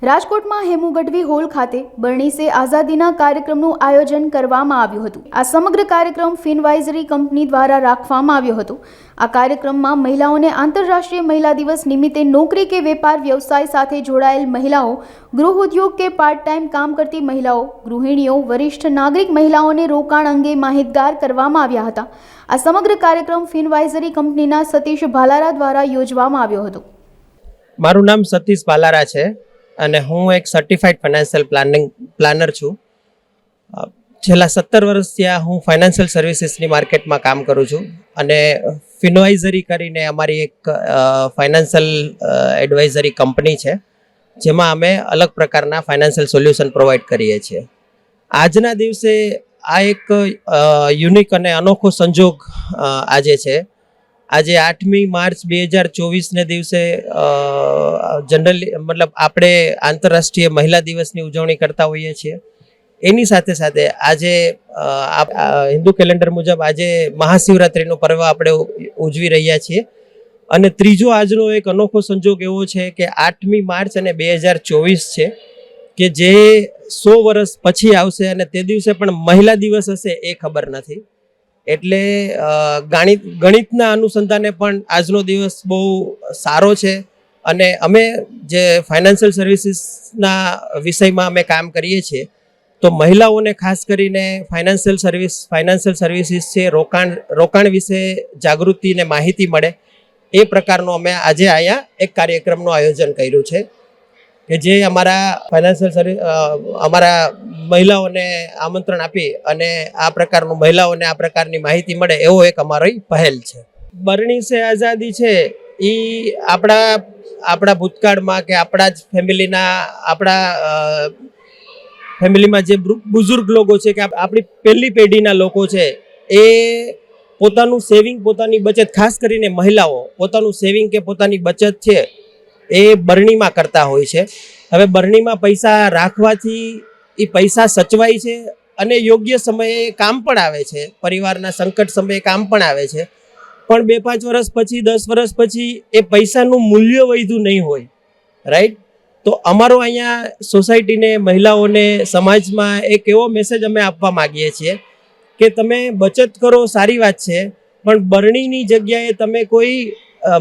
રાજકોટમાં હેમુ ગઢવી હોલ ખાતે બરણી સે આઝાદીના કાર્યક્રમનું આયોજન કરવામાં આવ્યું હતું। આ સમગ્ર કાર્યક્રમ ફિનવાઇઝરી કંપની દ્વારા રાખવામાં આવ્યો હતો। આ કાર્યક્રમમાં મહિલાઓને આંતરરાષ્ટ્રીય મહિલા દિવસ નિમિત્તે નોકરી કે વેપાર વ્યવસાય સાથે જોડાયેલ મહિલાઓ, ગૃહ ઉદ્યોગ કે પાર્ટ ટાઈમ કામ કરતી મહિલાઓ, ગૃહિણીઓ, વરિષ્ઠ નાગરિક મહિલાઓને રોકાણ અંગે માહિતગાર કરવામાં આવ્યા હતા। આ સમગ્ર કાર્યક્રમ ફિનવાઇઝરી કંપનીના સતીશ ભાલારા દ્વારા યોજવામાં આવ્યો હતો। મારું નામ સતીશ ભાલારા છે અને હું એક સર્ટિફાઈડ ફાઇનાન્શિયલ પ્લાનર છું। છેલ્લા 17 વર્ષથી હું ફાઇનાન્શિયલ સર્વિસીસની માર્કેટમાં કામ કરું છું અને ફિનવાઇઝરી કરીને અમારી એક ફાઇનાન્શિયલ એડવાઇઝરી કંપની છે, જેમાં અમે અલગ પ્રકારના ફાઇનાન્શિયલ સોલ્યુશન પ્રોવાઈડ કરીએ છીએ। આજના દિવસે આ એક યુનિક અને અનોખો સંજોગ આજે છે। આજે 8મી માર્ચ 2024ને દિવસે જનરલી આપણે આંતરરાષ્ટ્રીય મહિલા દિવસની ઉજવણી કરતા હોઈએ છીએ। એની સાથે સાથે આજે હિન્દુ કેલેન્ડર મુજબ આજે મહાશિવરાત્રિનું પર્વ આપણે ઉજવી રહ્યા છીએ અને ત્રીજો આજનો એક અનોખો સંજોગ એવો છે કે 8મી માર્ચ અને 2024 છે કે જે 100 વર્ષ પછી આવશે અને તે દિવસે પણ મહિલા દિવસ હશે એ ખબર નથી। એટલે ગણિતના અનુસંધાને પણ આજનો દિવસ બહુ સારો છે અને અમે જે ફાઇનાન્શિયલ સર્વિસીસના વિષયમાં અમે કામ કરીએ છીએ તો મહિલાઓને ખાસ કરીને ફાઇનાન્શિયલ સર્વિસીસ છે, રોકાણ વિશે જાગૃતિ અને માહિતી મળે એ પ્રકારનો અમે આજે અહીંયા એક કાર્યક્રમનું આયોજન કર્યું છે કે જે અમારા મહિલાઓને આમંત્રણ આપી અને આ પ્રકારની માહિતી મળે એવો એક અમારી પહેલ છે। બરણી સે આઝાદી છે એ આપણા ભૂતકાળમાં કે આપણા જ ફેમિલીમાં જે બુઝુર્ગ લોકો છે કે આપણી પહેલી પેઢીના લોકો છે એ પોતાનું સેવિંગ, પોતાની બચત, ખાસ કરીને મહિલાઓ પોતાનું સેવિંગ કે પોતાની બચત છે એ બરણીમાં કરતા હોય છે। હવે બરણીમાં પૈસા રાખવાથી એ પૈસા સચવાય છે અને યોગ્ય સમયે કામ પણ આવે છે, પરિવારના સંકટ સમયે કામ પણ આવે છે, પણ 2-5 વર્ષ પછી, 10 વર્ષ પછી એ પૈસાનું મૂલ્ય વધ્યું નહીં હોય, રાઈટ? તો અમારો અહીંયા સોસાયટીને, મહિલાઓને, સમાજમાં એક એવો મેસેજ અમે આપવા માગીએ છીએ કે તમે બચત કરો, સારી વાત છે, પણ બરણીની જગ્યાએ તમે કોઈ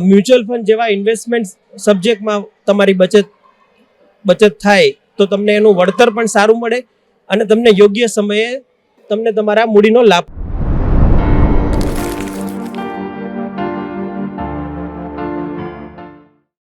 મ્યુચ્યુઅલ ફંડ જેવા ઇન્વેસ્ટમેન્ટ સબ્જેક્ટમાં તમારી બચત થાય તો તમને એનું વળતર પણ સારું મળે અને તમને યોગ્ય સમયે તમને તમારા મૂડીનો લાભ